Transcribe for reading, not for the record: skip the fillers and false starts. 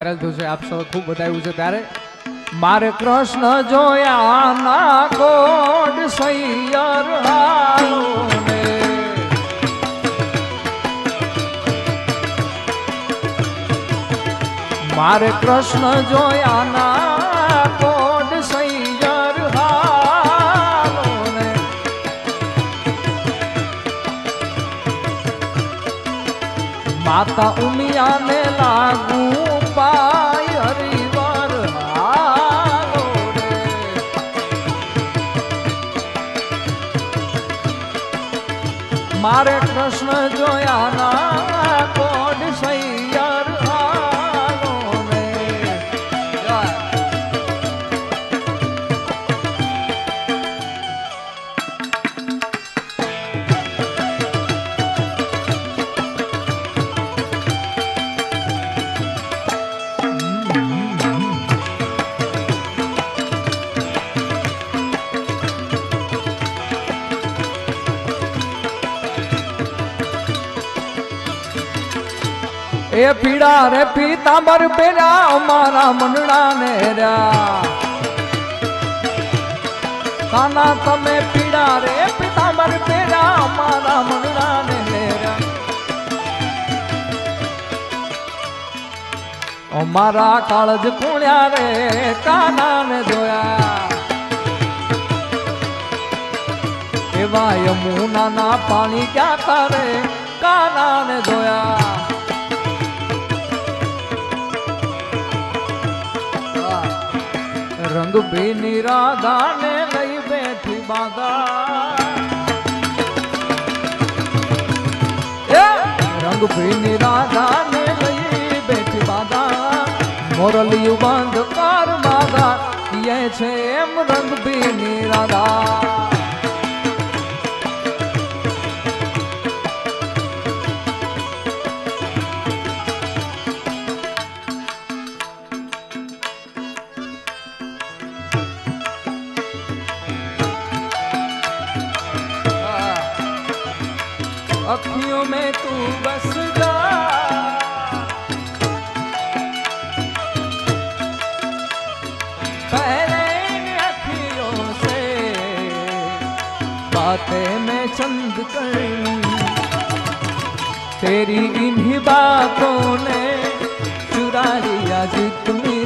આપ સૌ ખૂબ બતાવ્યું છે ત્યારે મારે કૃષ્ણ જોયા ના કોડ સૈયર હાલો ને મારે કૃષ્ણ જોયા ના કોડ સૈયર હાલો ને માતા ઉમિયાને લાગુ પાય હરિવાર હાલો રે મારે કૃષ્ણ જોયા ના કોડ સૈયર હાલો રે એ પીડા રે પીતાંબર પેરા અમારા મંડળા ને રહ્યા કાના તમે પીડા રે પીતાંબર પેરા અમારા મંડળા ને રહ્યા અમારા કાળજ કુણ્યા રે કાના ને જોયા એવા યમુના ના પાણી ક્યાં તારે કાના ને જોયા રંગ ભીની રાધા ને લઈ બેઠી બાધા રંગ ભીની રાધા ને લઈ બેઠી બાધા મોરલિયું બંધ કર માધા એ છે એમ રંગ ભીની રાધા अखियों में तू बस जा पहले इन अखियों से बातें में चंद कर तेरी इन्हीं बातों ने चुरा लिया जितनी